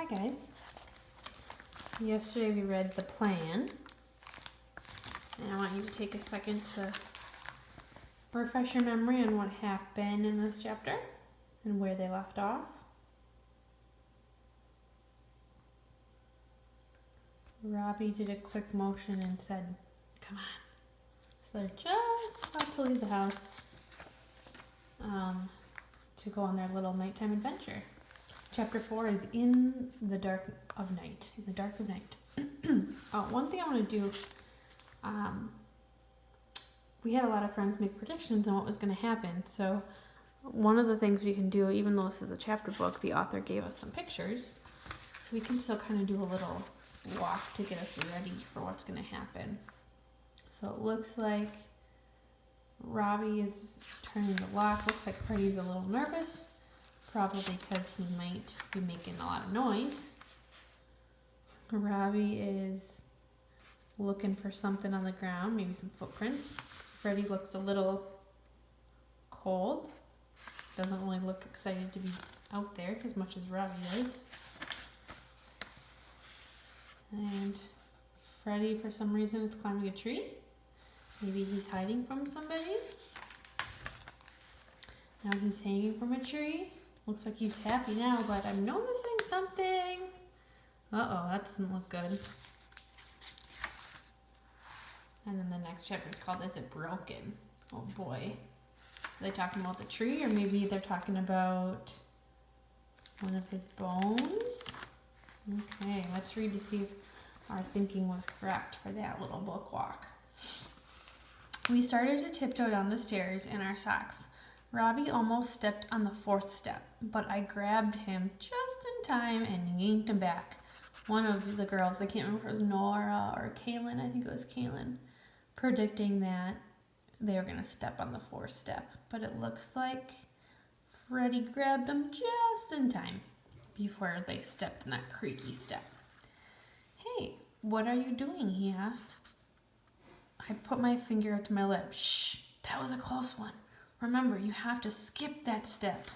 Hi guys. Yesterday we read the plan, and I want you to take a second to refresh your memory on what happened in this chapter and where they left off. Robbie did a quick motion and said, "Come on." So they're just about to leave the house to go on their little nighttime adventure. Chapter 4 is in the dark of night. In the dark of night. One thing I want to do, we had a lot of friends make predictions on what was going to happen. So one of the things we can do, even though this is a chapter book, the author gave us some pictures. So we can still kind of do a little walk to get us ready for what's going to happen. So it looks like Robbie is turning the lock. Looks like Freddy's a little nervous. Probably because he might be making a lot of noise. Robbie is looking for something on the ground, maybe some footprints. Freddy looks a little cold. Doesn't really look excited to be out there as much as Robbie is. And Freddy, for some reason, is climbing a tree. Maybe he's hiding from somebody. Now he's hanging from a tree. Looks like he's happy now, but I'm noticing something. Uh-oh, that doesn't look good. And then the next chapter is called Is It Broken? Oh boy. Are they talking about the tree, or maybe they're talking about one of his bones? Okay, let's read to see if our thinking was correct for that little book walk. We started to tiptoe down the stairs in our socks. Robbie almost stepped on the fourth step, but I grabbed him just in time and yanked him back. One of the girls, I can't remember if it was Nora or Kaylin, I think it was Kaylin, predicting that they were going to step on the fourth step. But it looks like Freddy grabbed him just in time before they stepped in that creaky step. "Hey, what are you doing?" he asked. I put my finger up to my lip. "Shh, that was a close one. Remember, you have to skip that step."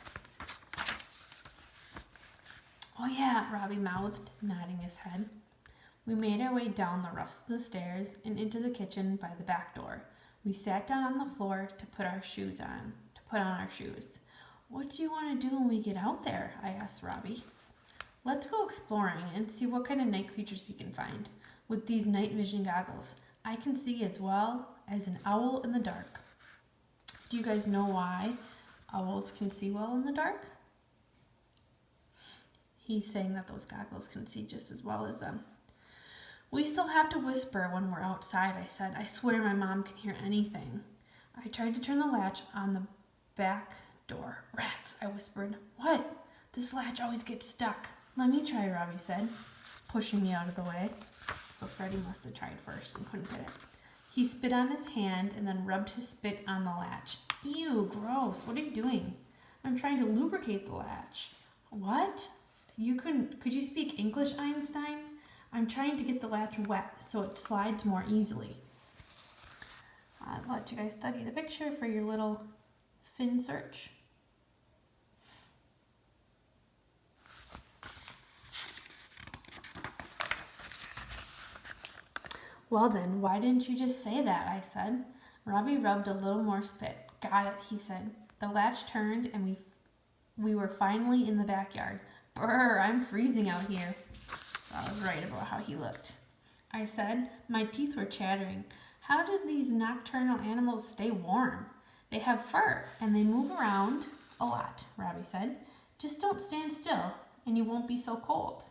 "Oh yeah," Robbie mouthed, nodding his head. We made our way down the rest of the stairs and into the kitchen by the back door. We sat down on the floor to put on our shoes. "What do you want to do when we get out there?" I asked Robbie. "Let's go exploring and see what kind of night creatures we can find. With these night vision goggles, I can see as well as an owl in the dark." Do you guys know why owls can see well in the dark? He's saying that those goggles can see just as well as them. "We still have to whisper when we're outside," I said. "I swear my mom can hear anything." I tried to turn the latch on the back door. "Rats," I whispered. "What? This latch always gets stuck." "Let me try," Robbie said, pushing me out of the way. So Freddy must have tried first and couldn't get it. He spit on his hand and then rubbed his spit on the latch. "Ew, gross. What are you doing?" "I'm trying to lubricate the latch." "What? Could you speak English, Einstein?" "I'm trying to get the latch wet so it slides more easily." I'll let you guys study the picture for your little fin search. "Well then, why didn't you just say that?" I said. Robbie rubbed a little more spit. "Got it," he said. The latch turned and we were finally in the backyard. "Brr, I'm freezing out here." So I was right about how he looked. I said. My teeth were chattering. "How did these nocturnal animals stay warm?" "They have fur and they move around a lot," Robbie said. "Just don't stand still and you won't be so cold."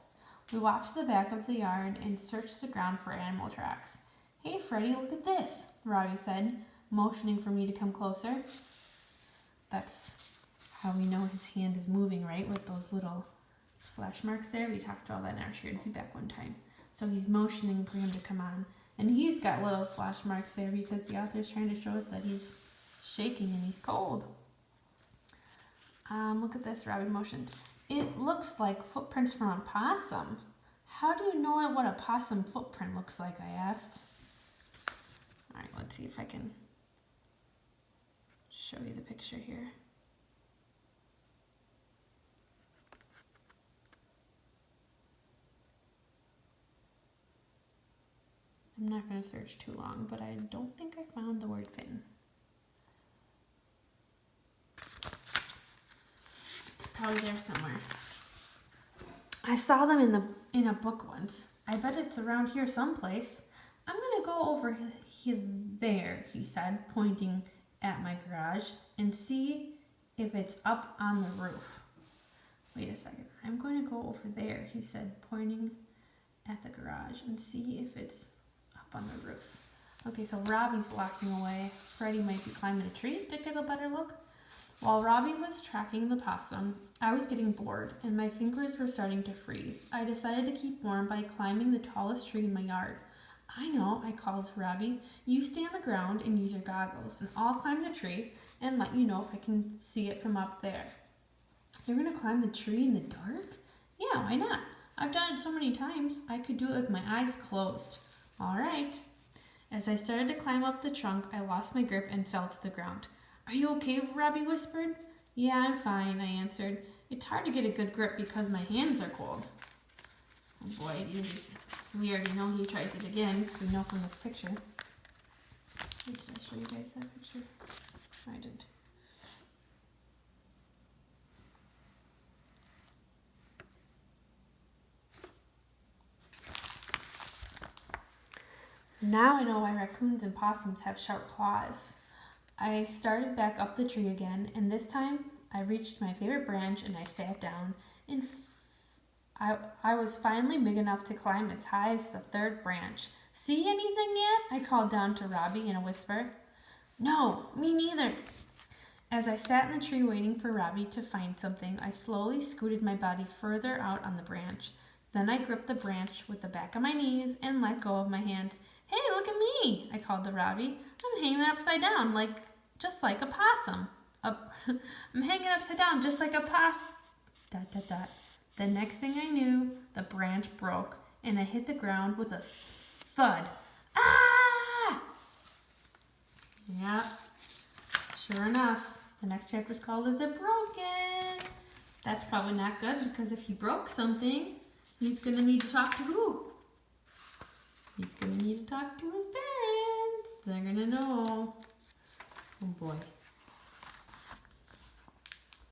We walked to the back of the yard and searched the ground for animal tracks. "Hey, Freddy, look at this," Robbie said, motioning for me to come closer. That's how we know his hand is moving, right? With those little slash marks there. We talked about that in our shared feedback one time. So he's motioning for him to come on. And he's got little slash marks there because the author's trying to show us that he's shaking and he's cold. Look at this, Robbie motioned. "It looks like footprints from a possum." "How do you know what a possum footprint looks like?" I asked. All right, let's see if I can show you the picture here. I'm not going to search too long, but I don't think I found the word fin. It's probably there somewhere. I saw them in a book once. I bet it's around here someplace. I'm going to go over here, there, he said, pointing at my garage, and see if it's up on the roof. Wait a second. I'm going to go over there, he said, pointing at the garage, and see if it's up on the roof. Okay, so Robbie's walking away. Freddy might be climbing a tree to get a better look. While Robbie was tracking the possum, I was getting bored, and my fingers were starting to freeze. I decided to keep warm by climbing the tallest tree in my yard. I know, I called to Robbie. You stay on the ground and use your goggles, and I'll climb the tree and let you know if I can see it from up there. You're going to climb the tree in the dark? Yeah, why not? I've done it so many times, I could do it with my eyes closed. All right. As I started to climb up the trunk, I lost my grip and fell to the ground. Are you okay? Robbie whispered. Yeah, I'm fine, I answered. It's hard to get a good grip because my hands are cold. Oh boy, we already know he tries it again, because we know from this picture. Did I show you guys that picture? I didn't. Now I know why raccoons and possums have sharp claws. I started back up the tree again, and this time I reached my favorite branch and I sat down. And I was finally big enough to climb as high as the third branch. See anything yet? I called down to Robbie in a whisper. No, me neither. As I sat in the tree waiting for Robbie to find something, I slowly scooted my body further out on the branch. Then I gripped the branch with the back of my knees and let go of my hands. Hey, look at me, I called to Robbie. I'm hanging upside down, just like a possum. I'm hanging upside down just like a possum. The next thing I knew, the branch broke and I hit the ground with a thud. Ah! Yeah, sure enough, the next chapter is called Is It Broken? That's probably not good because if he broke something, he's going to need to talk to who? He's going to need to talk to his parents. They're going to know. Oh boy.